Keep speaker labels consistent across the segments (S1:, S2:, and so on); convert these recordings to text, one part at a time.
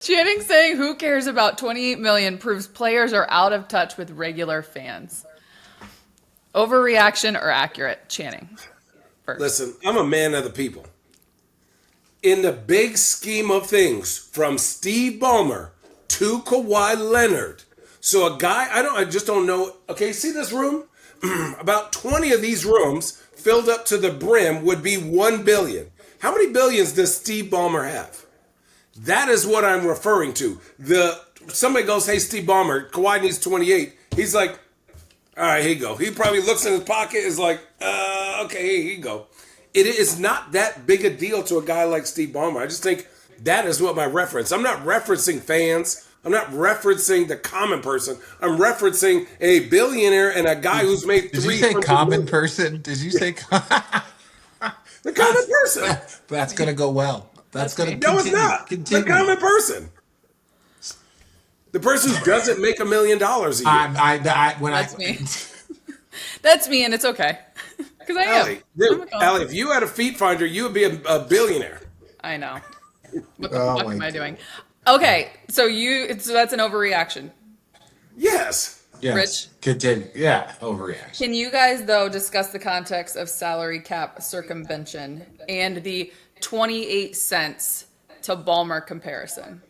S1: Channing saying who cares about 28 million proves players are out of touch with regular fans. Overreaction or accurate? Channing first.
S2: Listen, I'm a man of the people. In the big scheme of things, from Steve Ballmer to Kawhi Leonard. So a guy, I just don't know. Okay, see this room? About 20 of these rooms filled up to the brim would be 1 billion. How many billions does Steve Ballmer have? That is what I'm referring to. Somebody goes, hey, Steve Ballmer, Kawhi needs 28. He's like, all right, here you go. He probably looks in his pocket, is like, okay, here you go. It is not that big a deal to a guy like Steve Ballmer. I just think that is what my reference. I'm not referencing fans. I'm not referencing the common person. I'm referencing a billionaire and a guy who's made
S3: Did you
S2: three
S3: say
S2: hundred
S3: common
S2: million.
S3: person? Did you say
S2: The common person.
S3: that's gonna go well. That's gonna
S1: me.
S2: No, it's
S3: continue.
S2: not. The
S3: Continue.
S2: common person. The person who doesn't make $1 million a year.
S1: That's me. That's me, and it's okay. Because I am.
S2: Allie,
S1: I'm a
S2: Allie, if you had a feet finder, you would be a billionaire.
S1: I know. What the
S3: Oh
S1: fuck
S3: my
S1: am I doing? Okay, so that's an overreaction.
S2: Yes.
S3: Yes.
S1: Rich?
S3: Continue. Yeah. Overreaction.
S1: Can you guys, though, discuss the context of salary cap circumvention and the 28 cents to Ballmer comparison?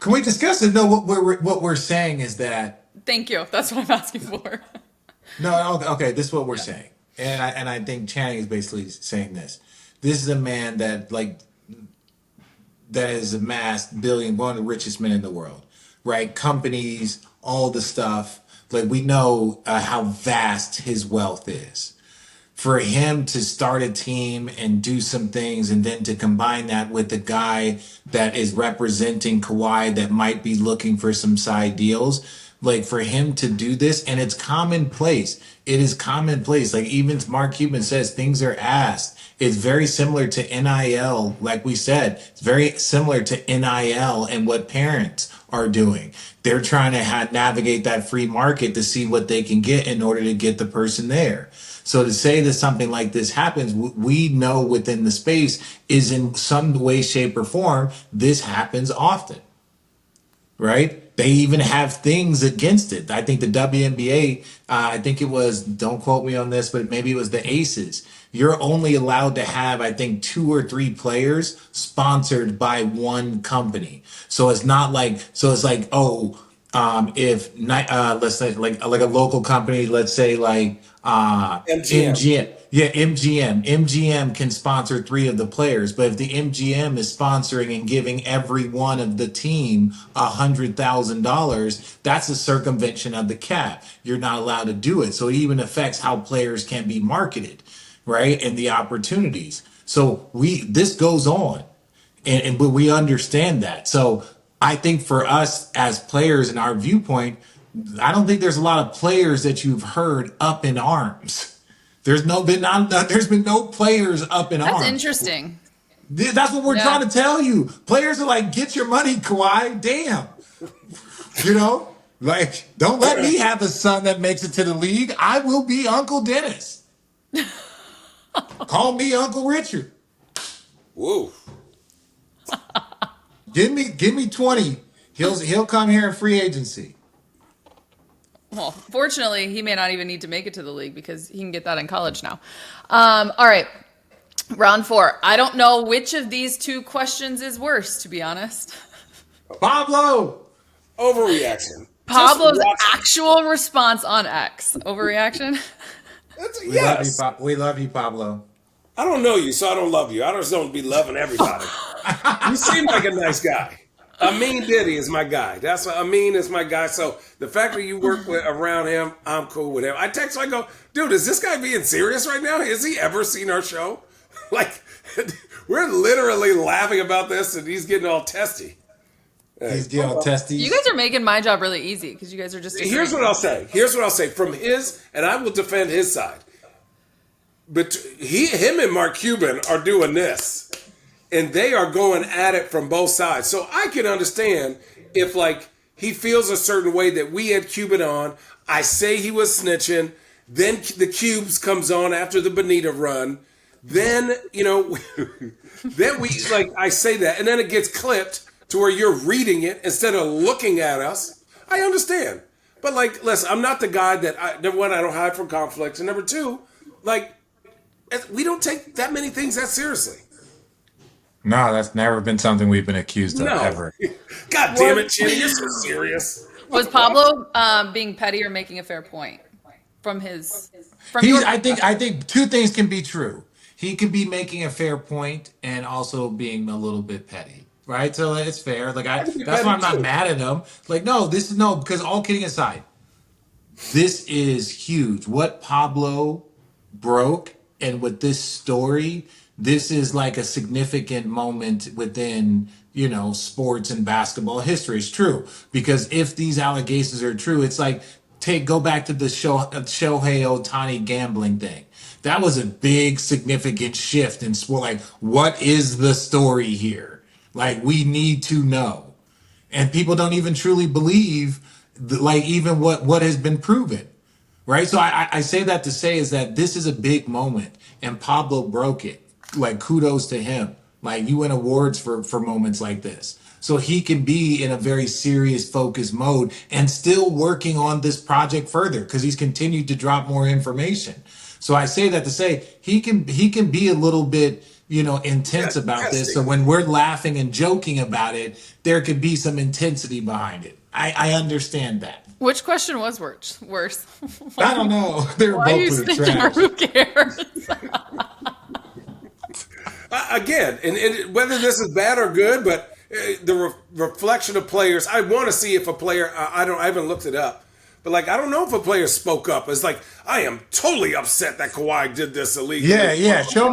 S3: Can we discuss it? No. What we're saying is that
S1: Thank you. That's what I'm asking for.
S3: no. Okay. This is what we're
S1: Yeah.
S3: saying, and I think Channing is basically saying this. This is a man that has amassed one of the richest men in the world, right? Companies, all the stuff. Like we know how vast his wealth is. For him to start a team and do some things and then to combine that with the guy that is representing Kawhi that might be looking for some side deals, like for him to do this, and it's commonplace. It is commonplace. Like even Mark Cuban says, things are asked. It's very similar to NIL, like we said. It's very similar to NIL and what parents are doing. They're trying to navigate that free market to see what they can get in order to get the person there. So to say that something like this happens, we know within the space is in some way, shape, or form, this happens often, right? They even have things against it. I think the WNBA, I think it was, don't quote me on this, but maybe it was the Aces. You're only allowed to have, I think, 2 or 3 players sponsored by one company. So it's not like, so it's like, oh, if let's say like a local company, let's say like
S2: MGM.
S3: MGM, yeah, MGM can sponsor 3 of the players, but if the MGM is sponsoring and giving every one of the team $100,000, that's a circumvention of the cap. You're not allowed to do it, so it even affects how players can be marketed, right, and the opportunities. So this goes on, and but we understand that. So I think for us as players in our viewpoint, I don't think there's a lot of players that you've heard up in arms. There's been no players up in
S1: That's
S3: arms.
S1: interesting.
S3: That's what we're
S1: Yeah.
S3: trying to tell you. Players are like, get your money, Kawhi. Damn. Like, don't let me have a son that makes it to the league. I will be Uncle Dennis. Call me Uncle Richard.
S2: Whoa.
S3: Give me 20. He'll come here in free agency.
S1: Well, fortunately, he may not even need to make it to the league because he can get that in college now. All right. Round 4. I don't know which of these 2 questions is worse, to be honest.
S3: Pablo.
S2: Overreaction.
S1: Pablo's
S2: Just watch it.
S1: actual response on X. Overreaction?
S2: Yes.
S3: We love you, Pablo.
S2: I don't know you, so I don't love you. I just don't be loving everybody. You seem like a nice guy. Amin Diddy is my guy. Amin is my guy. So the fact that you work around him, I'm cool with him. I text him, I go, dude, is this guy being serious right now? Has he ever seen our show? Like, we're literally laughing about this, and he's getting all testy.
S3: He's getting all testy.
S1: You guys are making my job really easy because you guys are just.
S2: Here's what I'll say. From his, and I will defend his side. But him and Mark Cuban are doing this, and they are going at it from both sides. So I can understand if like he feels a certain way that we had Cuban on. I say he was snitching. Then the Cubes comes on after the Bonita run. then then we like I say that, and then it gets clipped to where you're reading it instead of looking at us. I understand, but like, listen, I'm not the guy that number one, I don't hide from conflicts, and number two, like, we don't take that many things that seriously.
S3: No, that's never been something we've been accused of
S2: No,
S3: ever.
S2: God damn it, Chinny, you're so serious.
S1: Was Pablo being petty or making a fair point from his? From
S3: He's.
S1: your
S3: I think two things can be true. He could be making a fair point and also being a little bit petty, right? So it's fair. Like
S2: I can be
S3: that's why I'm
S2: petty
S3: not
S2: too.
S3: mad at him. Like, no, this is no, because all kidding aside, this is huge. What Pablo broke and with this story, this is like a significant moment within, sports and basketball history. It's true. Because if these allegations are true, it's like go back to the Shohei Ohtani gambling thing. That was a big significant shift in sport. Like, what is the story here? Like, we need to know. And people don't even truly believe like even what has been proven, right? So I say that to say is that this is a big moment, and Pablo broke it. Like, kudos to him. Like, you win awards for moments like this. So he can be in a very serious, focused mode and still working on this project further because he's continued to drop more information. So I say that to say he can be a little bit, intense about this. So
S2: Testing.
S3: when we're laughing and joking about it, there could be some intensity behind it. I understand that.
S1: which question was worse?
S3: I don't know. They were
S1: Why are you
S3: both pretty
S1: sticking? Or
S3: trash.
S1: who cares?
S2: Again, and whether this is bad or good, but the reflection of players, I want to see if a player. I haven't looked it up, but like I don't know if a player spoke up. It's like I am totally upset that Kawhi did this illegally.
S3: Yeah. Show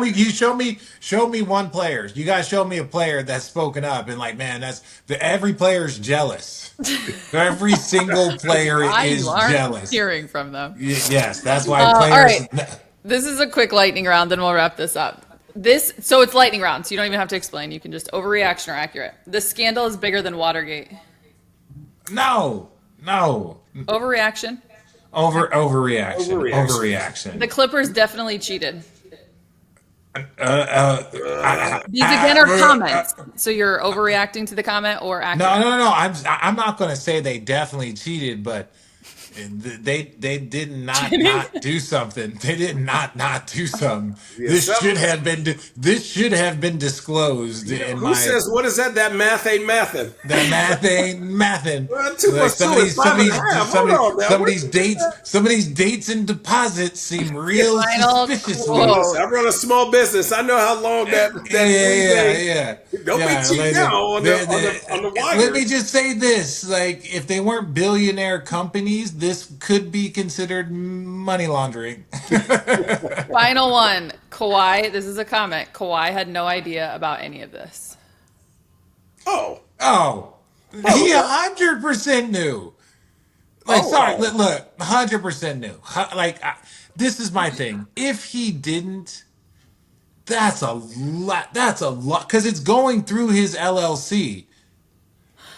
S3: me one player. You guys show me a player that's spoken up and like, man, every player's jealous. Every single player
S1: Why
S3: is
S1: you aren't
S3: jealous.
S1: hearing from them?
S3: Yes, that's why
S1: All
S3: players.
S1: right. This is a quick lightning round, then we'll wrap this up. So it's lightning round, so you don't even have to explain. You can just overreaction or accurate. This scandal is bigger than Watergate.
S3: No.
S1: Overreaction.
S3: Overreaction.
S1: The Clippers definitely cheated. These
S3: I-
S1: again are comments. So you're overreacting to the comment or accurate?
S3: No. I'm not going to say they definitely cheated, but they did not do something. They did not do something. This should have been disclosed in
S2: Who
S3: my.
S2: says what is that? That math ain't mathin'.
S3: That math ain't mathin'.
S2: Well, 2
S3: Like
S2: plus 2 is 5.5. Hold on now.
S3: some of these dates and deposits seem real
S1: Final
S3: suspiciously.
S1: quote.
S2: I run a small business. I know how long that
S3: Yeah.
S2: Don't be cheating now on the wire.
S3: Let me just say this: like, if they weren't billionaire companies, this could be considered money laundering.
S1: Final one. Kawhi, this is a comment. Kawhi had no idea about any of this.
S2: Oh.
S3: Oh, he 100% knew. Like, sorry, look, 100% knew. Like, this is my thing. If he didn't, that's a lot. That's a lot because it's going through his LLC.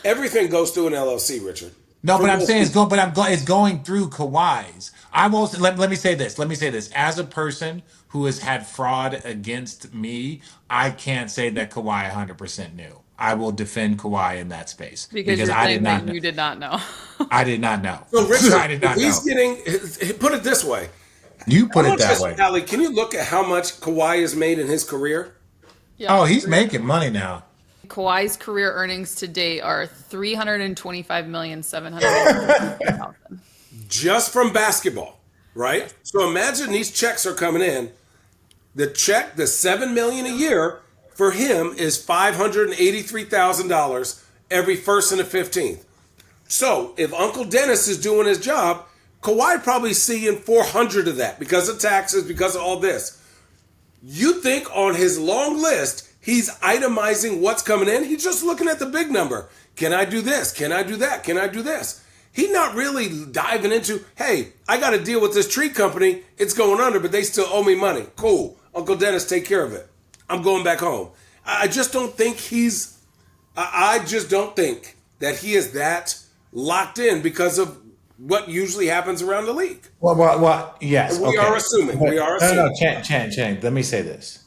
S2: Everything goes through an LLC, Richard.
S3: No,
S2: For
S3: but I'm
S2: most
S3: saying
S2: people.
S3: it's going through Kawhi's. I will let me say this. Let me say this. As a person who has had fraud against me, I can't say that Kawhi 100% knew. I will defend Kawhi in that space
S1: Because you're
S3: I
S1: saying
S3: did not
S1: that
S3: know.
S1: you did not know.
S3: I did not know.
S2: So, Richard,
S3: I did
S2: if
S3: not know.
S2: he's getting, put it this way.
S3: You put
S2: How
S3: it
S2: much
S3: that
S2: has,
S3: way.
S2: Allie, can you look at how much Kawhi has made in his career?
S3: Oh, he's making money now.
S1: Kawhi's career earnings to date are $325,700,000.
S2: Just from basketball, right? So imagine these checks are coming in. The check, the $7 million a year for him is $583,000 every first and the 15th. So if Uncle Dennis is doing his job, Kawhi probably seeing 400 of that because of taxes, because of all this. You think on his long list, he's itemizing what's coming in. He's just looking at the big number. Can I do this? Can I do that? Can I do this? He's not really diving into, hey, I got to deal with this tree company. It's going under, but they still owe me money. Cool. Uncle Dennis, take care of it. I'm going back home. I just don't think I just don't think that he is that locked in because of what usually happens around the league.
S3: Well, yes.
S2: We are assuming. We are assuming.
S3: No, Chan. Let me say this.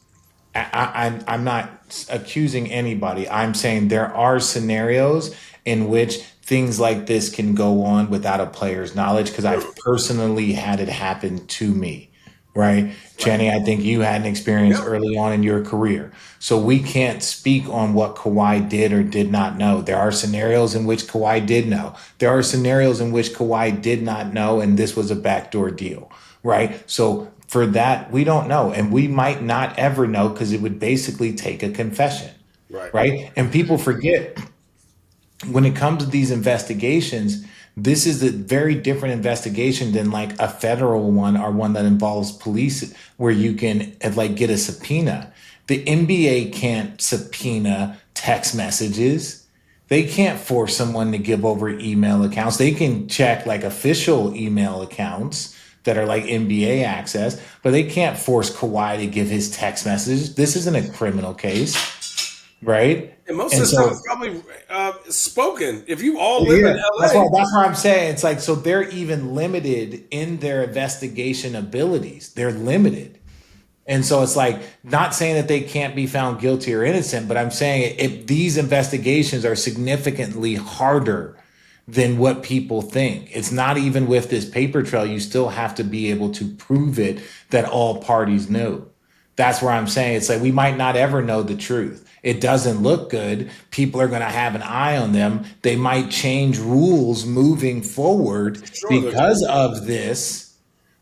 S3: I'm not accusing anybody. I'm saying there are scenarios in which things like this can go on without a player's knowledge because I've personally had it happen to me, right? Jenny, I think you had an experience early on in your career. So we can't speak on what Kawhi did or did not know. There are scenarios in which Kawhi did know. There are scenarios in which Kawhi did not know, and this was a backdoor deal, right? So for that, we don't know. And we might not ever know because it would basically take a confession, right? And people forget when it comes to these investigations, this is a very different investigation than like a federal one or one that involves police where you can like get a subpoena. The NBA can't subpoena text messages. They can't force someone to give over email accounts. They can check like official email accounts that are like NBA access, but they can't force Kawhi to give his text messages. This isn't a criminal case, right?
S2: And most of the stuff is probably spoken. If you all live in LA.
S3: That's what I'm saying. It's like, so they're even limited in their investigation abilities. They're limited. And so it's like, not saying that they can't be found guilty or innocent, but I'm saying if these investigations are significantly harder than what people think. It's not even with this paper trail. You still have to be able to prove it that all parties knew. That's where I'm saying it's like we might not ever know the truth. It doesn't look good. People are going to have an eye on them. They might change rules moving forward because of this.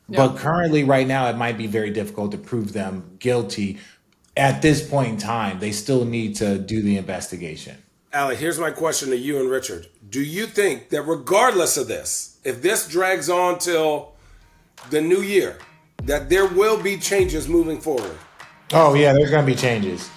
S3: Yeah. But currently, right now, it might be very difficult to prove them guilty. At this point in time, they still need to do the investigation.
S2: Allie, here's my question to you and Richard. Do you think that regardless of this, if this drags on till the new year, that there will be changes moving forward?
S3: Oh, yeah, there's going to be changes.